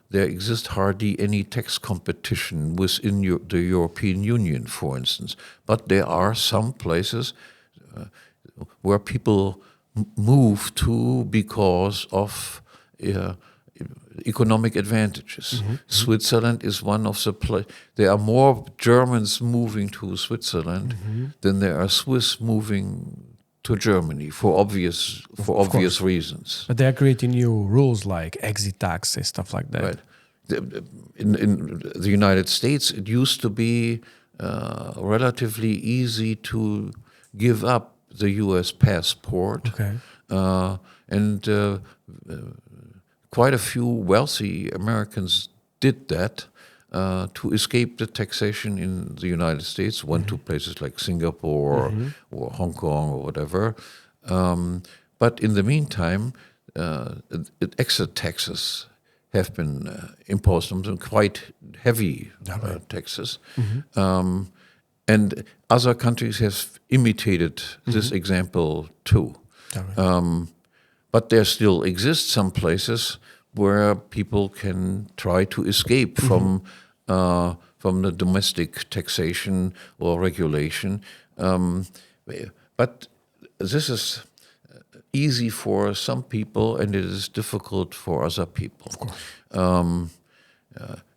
there exists hardly any tax competition within the European Union, for instance. But there are some places where people move to because of economic advantages. Switzerland is one of the places. There are more Germans moving to Switzerland than there are Swiss moving to Germany for obvious reasons. But they're creating new rules like exit tax and stuff like that. Right. In the United States, it used to be relatively easy to give up the U.S. passport. Okay. And quite a few wealthy Americans did that to escape the taxation in the United States, went to places like Singapore or Hong Kong or whatever. But in the meantime, exit taxes have been imposed on them, quite heavy taxes. And other countries have imitated this example too. But there still exist some places where people can try to escape from the domestic taxation or regulation. But this is easy for some people and it is difficult for other people. Of course.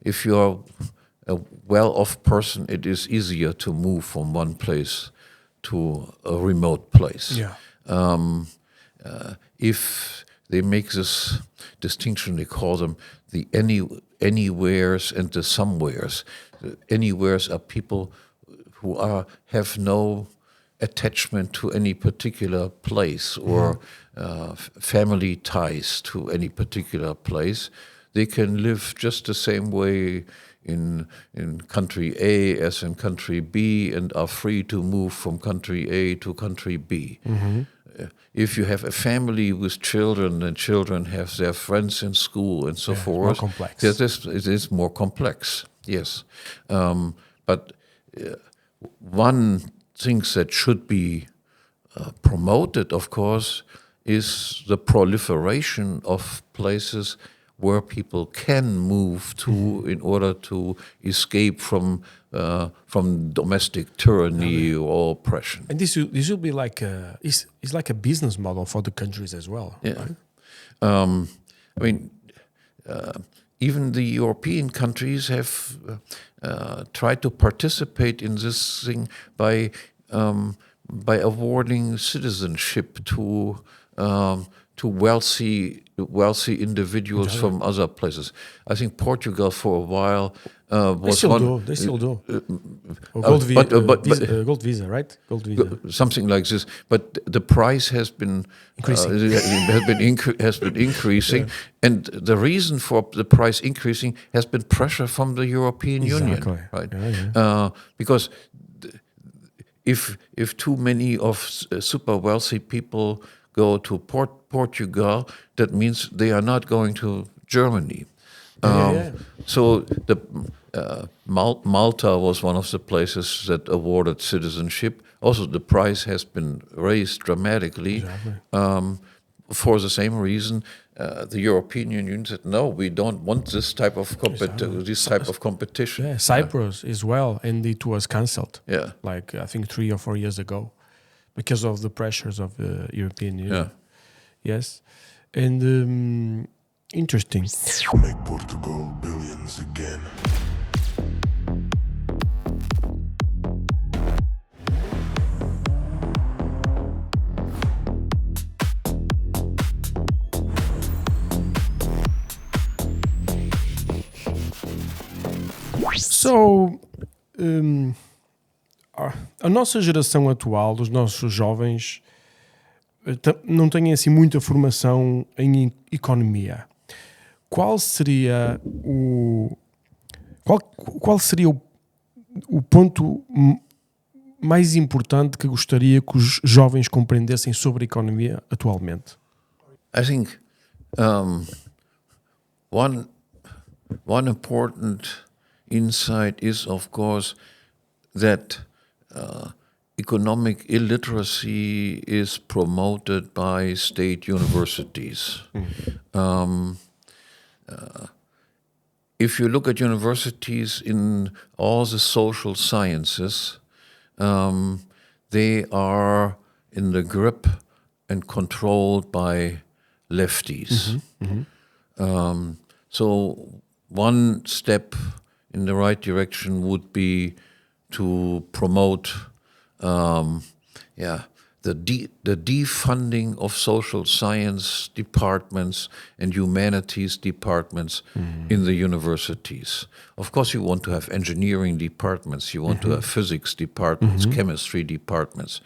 If you're a well-off person, it is easier to move from one place to a remote place. Yeah. If they make this distinction, they call them the anywheres and the somewheres. The anywheres are people who have no attachment to any particular place or family ties to any particular place. They can live just the same way in country A as in country B and are free to move from country A to country B. If you have a family with children and children have their friends in school and so forth, more complex. It is more complex, yes. But one thing that should be promoted, of course, is the proliferation of places where people can move to in order to escape from domestic tyranny or oppression. And this will be like it's like a business model for the countries as well. Yeah. Right? I mean, even the European countries have tried to participate in this thing by awarding citizenship to wealthy individuals from other places. I think Portugal for a while was They still do. Gold visa, right? Gold visa. Something like this. But the price has been increasing, and the reason for the price increasing has been pressure from the European Union, right? Because if too many of super wealthy people go to Portugal, that means they are not going to Germany. So the Malta was one of the places that awarded citizenship. Also, the price has been raised dramatically. For the same reason, the European Union said, "No, we don't want this type of competition." Yeah, Cyprus as well, and it was cancelled. Yeah, like I think 3 or 4 years ago, because of the pressures of the European Union. Yeah. Yes, and interesting. Make Portugal billions again. So, a nossa geração atual, os nossos jovens, não têm assim muita formação em economia. Qual seria o ponto mais importante que gostaria que os jovens compreendessem sobre a economia atualmente? I think one important insight is, of course, that economic illiteracy is promoted by state universities. If you look at universities in all the social sciences, they are in the grip and controlled by lefties. So one step in the right direction would be to promote the defunding of social science departments and humanities departments in the universities. Of course, you want to have engineering departments, you want to have physics departments, chemistry departments.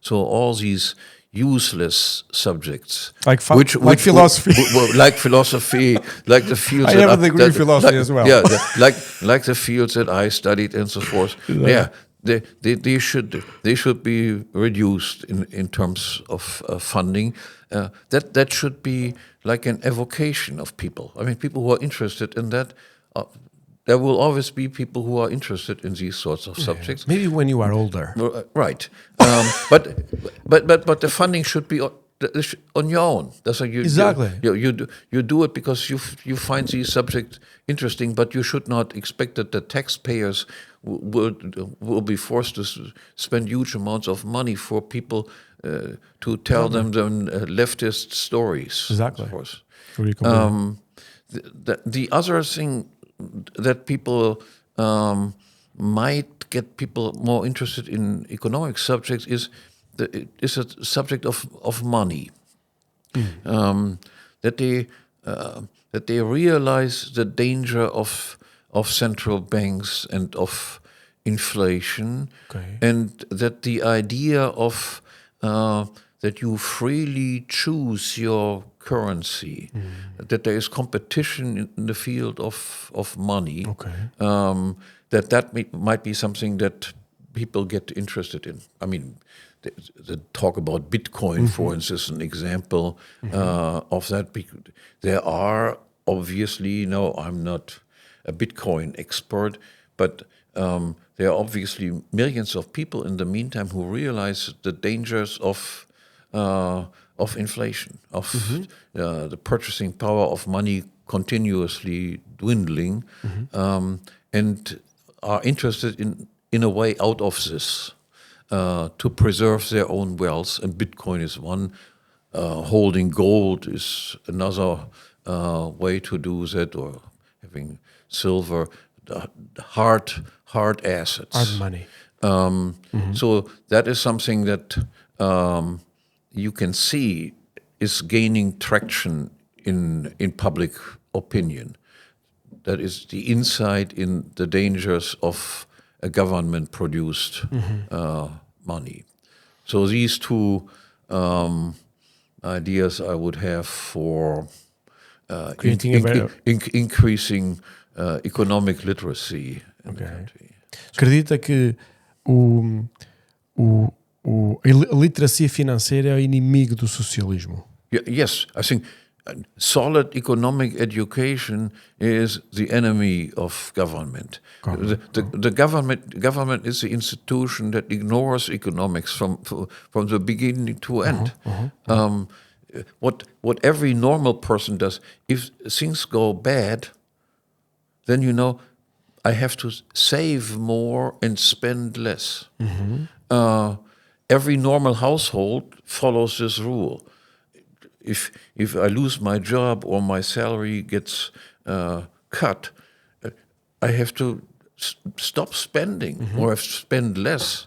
So all these useless subjects, like philosophy, like philosophy, like the fields. I have a degree in philosophy as well. Yeah, like the fields that I studied and so forth. Yeah, they should be reduced in terms of funding. That should be like an evocation of people. I mean, people who are interested in that. There will always be people who are interested in these sorts of subjects. Maybe when you are older, right? But the funding should be on your own. That's how exactly. You do it because you find these subjects interesting, but you should not expect that the taxpayers will be forced to spend huge amounts of money for people to tell them leftist stories. Exactly. Of course. Fully completely. The other thing that people might get people more interested in economic subjects is a subject of money. That they realize the danger of central banks and of inflation, and that the idea of that you freely choose your currency, that there is competition in the field of money, that might be something that people get interested in. I mean, the talk about Bitcoin, for instance, an example of that. There are obviously, no, I'm not a Bitcoin expert, but there are obviously millions of people in the meantime who realize the dangers of inflation, of the purchasing power of money continuously dwindling, and are interested in a way out of this to preserve their own wealth. And Bitcoin is one. Holding gold is another way to do that, or having silver, hard assets. Hard money. So that is something that you can see is gaining traction in public opinion. That is the insight in the dangers of a government-produced money. So these two ideas I would have for increasing economic literacy in the country. Acredita que a literacia financeira é o inimigo do socialismo? Yes, I think solid economic education is the enemy of government. The government is the institution that ignores economics from the beginning to end. What every normal person does, if things go bad, then I have to save more and spend less. Every normal household follows this rule. If I lose my job or my salary gets cut, I have to stop spending or have to spend less.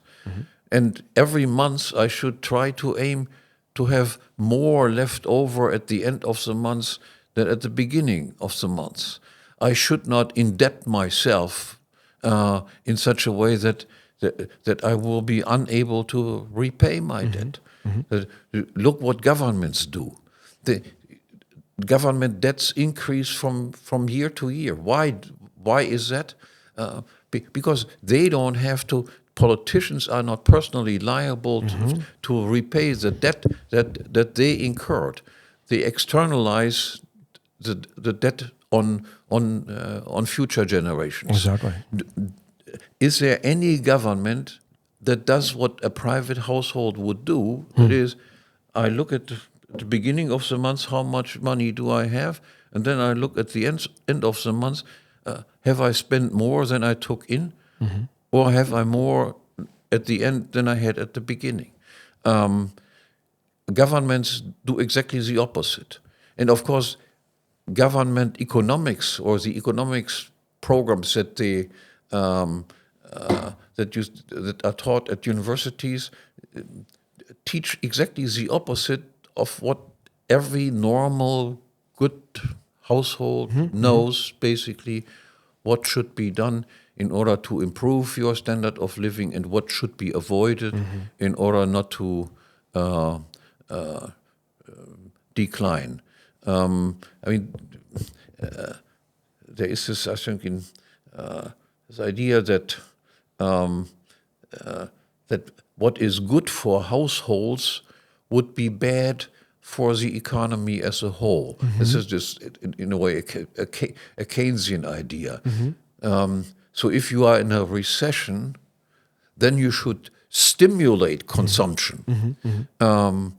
And every month I should try to aim to have more left over at the end of the month than at the beginning of the month. I should not indebt myself in such a way that I will be unable to repay my debt. Look what governments do. The government debts increase from year to year. Why is that? Because they don't have to. Politicians are not personally liable to repay the debt that they incurred. They externalize the debt on future generations. Exactly. Is there any government that does what a private household would do? It is, I look at the beginning of the month, how much money do I have? And then I look at the end of the month, have I spent more than I took in? Or have I more at the end than I had at the beginning? Governments do exactly the opposite. And of course, government economics or the economics programs that they that are taught at universities teach exactly the opposite of what every normal good household knows, basically what should be done in order to improve your standard of living and what should be avoided in order not to decline. I mean, there is this, I think, this idea that that what is good for households would be bad for the economy as a whole. This is just, in a way, a Keynesian idea. So if you are in a recession, then you should stimulate consumption. In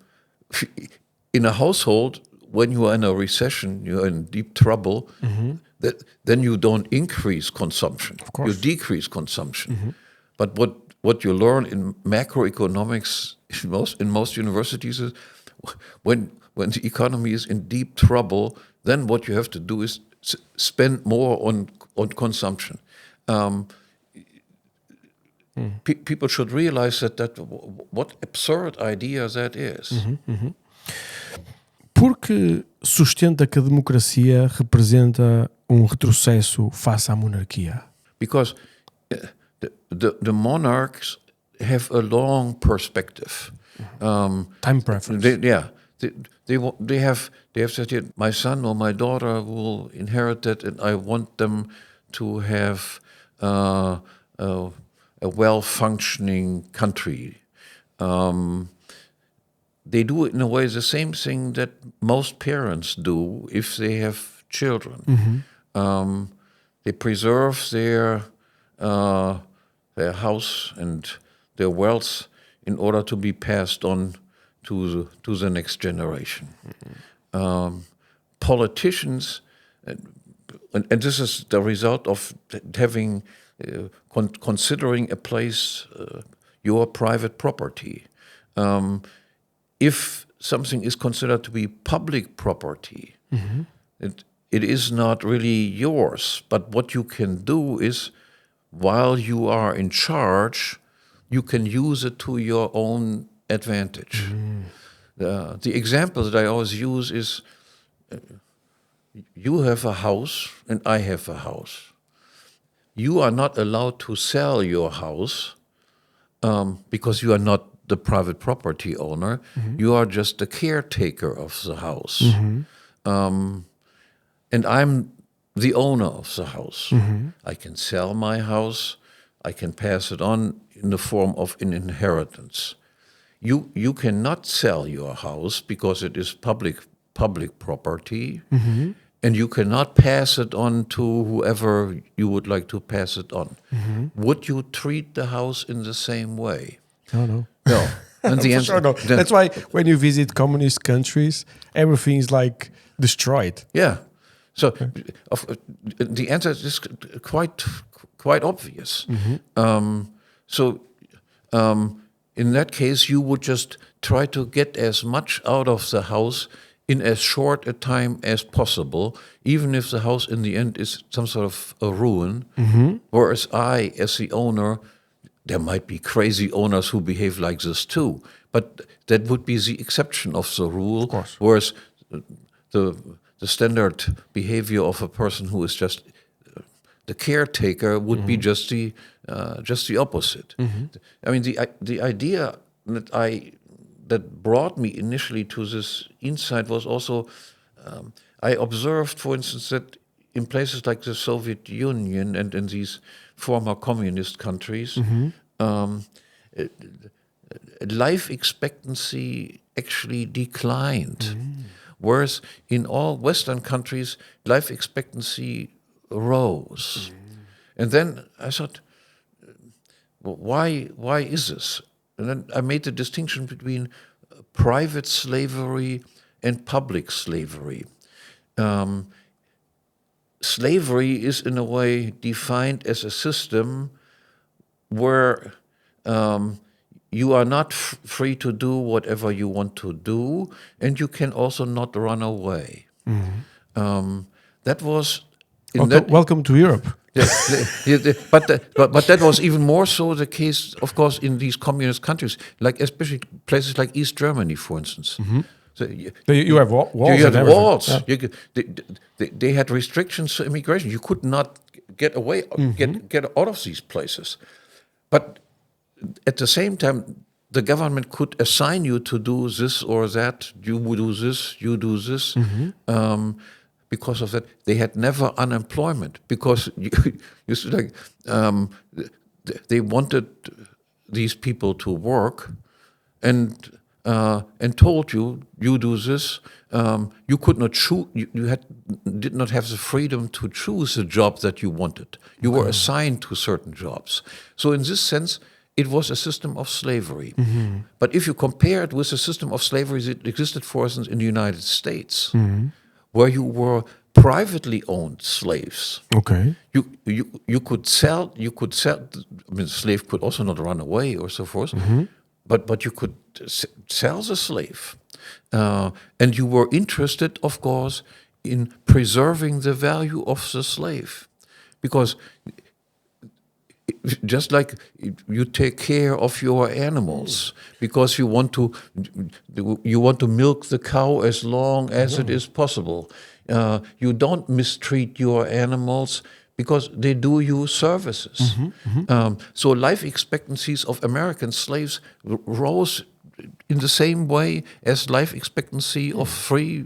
a household, when you are in a recession, you're in deep trouble, then you don't increase consumption. You decrease consumption. But what you learn in macroeconomics in most universities is when the economy is in deep trouble, then what you have to do is spend more on consumption. People should realize that what absurd idea that is. Porque sustenta que a democracia representa retrocesso face à monarquia? Because the monarchs have a long perspective. Time preference. They have said, my son or my daughter will inherit that, and I want them to have a well-functioning country. They do it in a way the same thing that most parents do if they have children. They preserve their house and their wealth in order to be passed on to the next generation. Politicians, and this is the result of having considering a place your private property. If something is considered to be public property, it is not really yours. But what you can do is, while you are in charge, you can use it to your own advantage. The example that I always use is, you have a house and I have a house. You are not allowed to sell your house because you are not the private property owner. You are just the caretaker of the house. And I'm the owner of the house. I can sell my house. I can pass it on in the form of an inheritance. You cannot sell your house because it is public property, and you cannot pass it on to whoever you would like to pass it on. Would you treat the house in the same way? No. No. And the For answer, sure, no. That's why when you visit communist countries, everything is like destroyed. Yeah. So the answer is quite obvious. In that case, you would just try to get as much out of the house in as short a time as possible, even if the house in the end is some sort of a ruin. Whereas I, as the owner, there might be crazy owners who behave like this too, but that would be the exception of the rule. Of course. Whereas the standard behavior of a person who is just the caretaker would be just the opposite. I mean, the idea that brought me initially to this insight was also, I observed, for instance, that in places like the Soviet Union and in these former communist countries, life expectancy actually declined. Whereas in all Western countries, life expectancy rose. And then I thought, why is this? And then I made the distinction between private slavery and public slavery. Slavery is in a way defined as a system where you are not free to do whatever you want to do, and you can also not run away. That was Welcome to Europe. But that was even more so the case, of course, in these communist countries, like especially places like East Germany, for instance. So You have walls. you had and everything. walls. Yeah. They had restrictions to immigration. You could not get away, get out of these places. But at the same time, the government could assign you to do this or that. You would do this. You do this. Because of that, they had never unemployment because they wanted these people to work, and told you do this. You could not choose. You did not have the freedom to choose a job that you wanted. You were assigned to certain jobs. So in this sense, it was a system of slavery. But if you compare it with the system of slavery that existed, for instance, in the United States, where you were privately owned slaves. Okay. You could sell. I mean, the slave could also not run away or so forth, but you could sell the slave, and you were interested, of course, in preserving the value of the slave, because just like you take care of your animals because you want to milk the cow as long as it is possible. You don't mistreat your animals because they do you services. So life expectancies of American slaves rose in the same way as life expectancy of free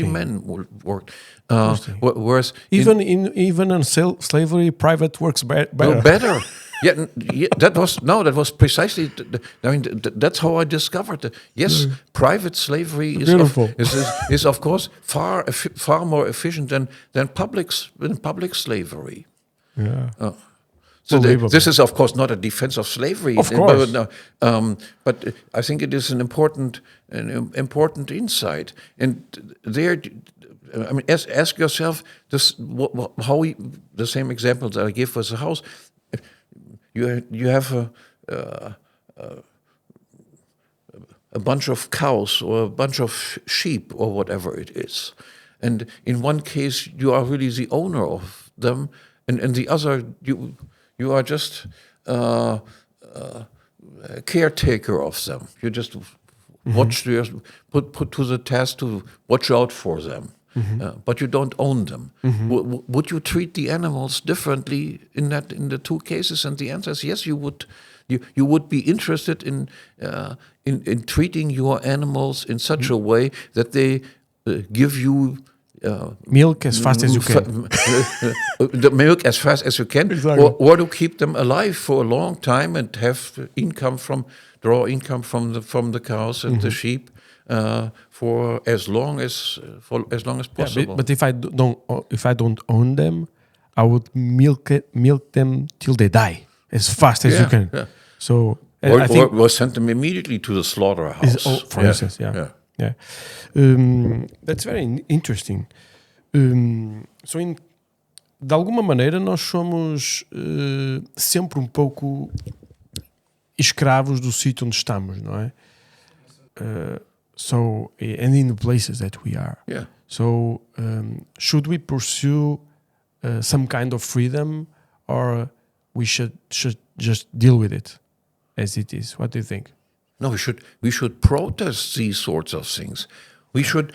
men worked. Whereas Even in slavery, private works better. better. Yeah, that was precisely. I mean, that's how I discovered it. Yes, private slavery is of course far more efficient than public slavery. Yeah. So this is of course not a defense of slavery. Of course. But I think it is an important insight. And there, I mean, ask yourself this: the same example that I gave was the house. You have a bunch of cows or a bunch of sheep or whatever it is, and in one case you are really the owner of them, and in the other you are just a caretaker of them. You just put to the task to watch out for them. But you don't own them. Would you treat the animals differently in the two cases? And the answer is yes. You would. You would be interested in treating your animals in such a way that they give you milk as fast as you can. The milk as fast as you can, Exactly. or to keep them alive for a long time and have draw income from the cows and the sheep. For as long as possible. Yeah, but if I don't own them, I would milk them till they die as fast as you can. Yeah. So I think or send them immediately to the slaughterhouse. for instance, yeah. That's very interesting. So de alguma maneira nós somos sempre um pouco escravos do sítio onde estamos, não é? So, and in the places that we are. Yeah. So, should we pursue some kind of freedom, or we should just deal with it as it is? What do you think? No, we should protest these sorts of things. We should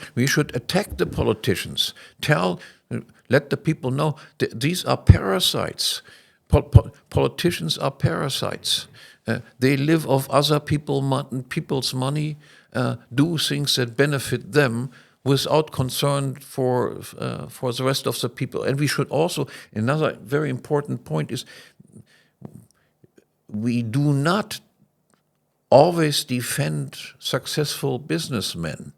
attack the politicians. Let the people know that these are parasites. Politicians are parasites. They live off other people's money. Do things that benefit them without concern for the rest of the people. And we should also, another very important point is, we do not always defend successful businessmen.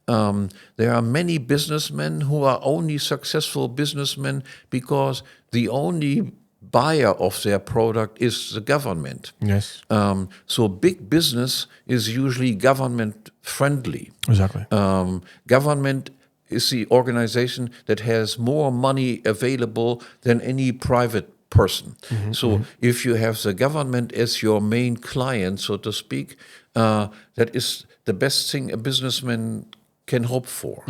There are many businessmen who are only successful businessmen because the only buyer of their product is the government. Yes. So big business is usually government friendly. Exactly. Government is the organization that has more money available than any private person. So if you have the government as your main client, so to speak, that is the best thing a businessman can hope for.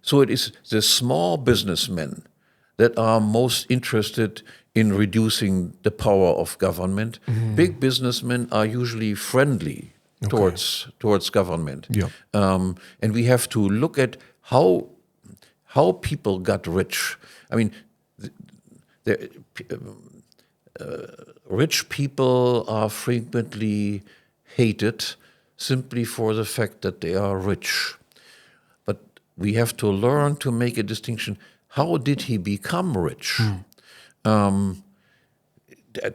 So it is the small businessmen that are most interested in reducing the power of government. Big businessmen are usually friendly towards government. Yeah. And we have to look at how people got rich. I mean, rich people are frequently hated simply for the fact that they are rich. But we have to learn to make a distinction. How did he become rich?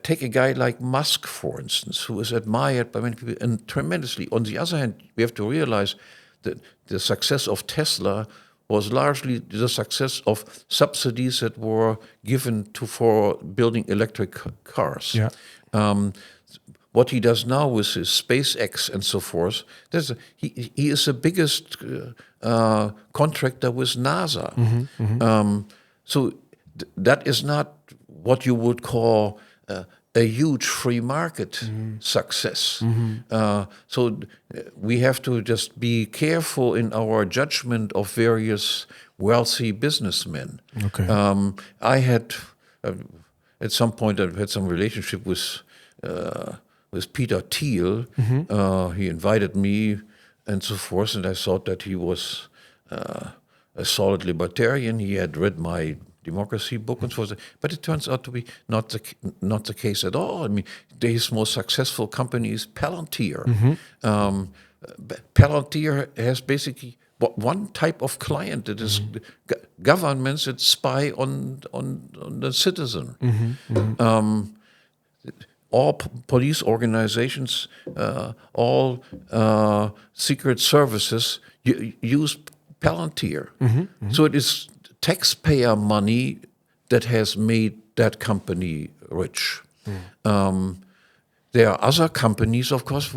Take a guy like Musk, for instance, who is admired by many people and tremendously. On the other hand, we have to realize that the success of Tesla was largely the success of subsidies that were given for building electric cars. Yeah. what he does now with his SpaceX and so forth, he is the biggest contractor with NASA. So that is not what you would call a huge free market success. So we have to just be careful in our judgment of various wealthy businessmen. Okay. I had, at some point, I've had some relationship with Peter Thiel. He invited me and so forth, and I thought that he was a solid libertarian. He had read my Democracy book and so forth, but it turns out to be not the case at all. I mean, his most successful company is Palantir. Palantir has basically one type of client. It is governments that spy on the citizen. All police organizations, all secret services use Palantir. So it is taxpayer money that has made that company rich. There are other companies, of course,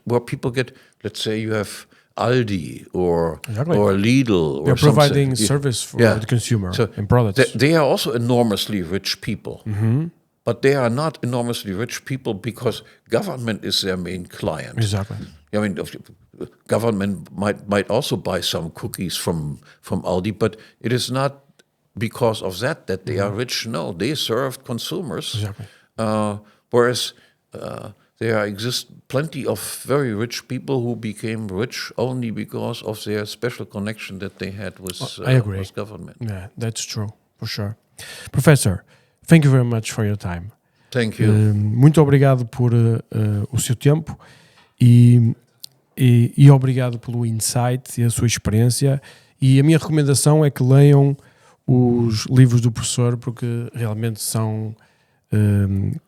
where people get, let's say you have Aldi or Lidl. They're or providing something. service for the consumer and products. They are also enormously rich people. But they are not enormously rich people because government is their main client. Exactly. I mean, government might also buy some cookies from Aldi, but it is not because of that they are rich. No, they serve consumers. Exactly. Whereas there exist plenty of very rich people who became rich only because of their special connection that they had with, I agree. with government. Yeah, that's true, for sure. Professor, thank you very much for your time. Thank you. Muito obrigado por o seu tempo e obrigado pelo insight e a sua experiência. E a minha recomendação é que leiam os livros do professor, porque realmente são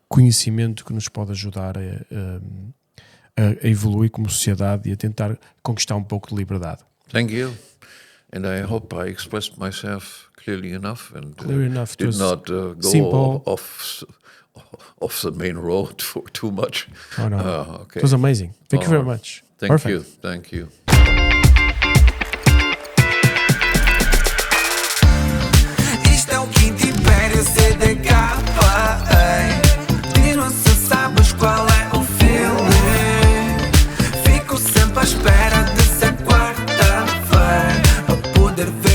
conhecimento que nos pode ajudar a evoluir como sociedade e a tentar conquistar um pouco de liberdade. Thank you. And I hope I expressed myself clearly enough and Clear enough. did not go simple. off the main road for too much. Oh, no. Okay. It was amazing. Thank you very much. Thank Perfect. you. Thank you. Isto é o quinto império CDK. Diz-me se sabes qual é o feeling. Fico sempre à espera de ser quarta-feira para poder ver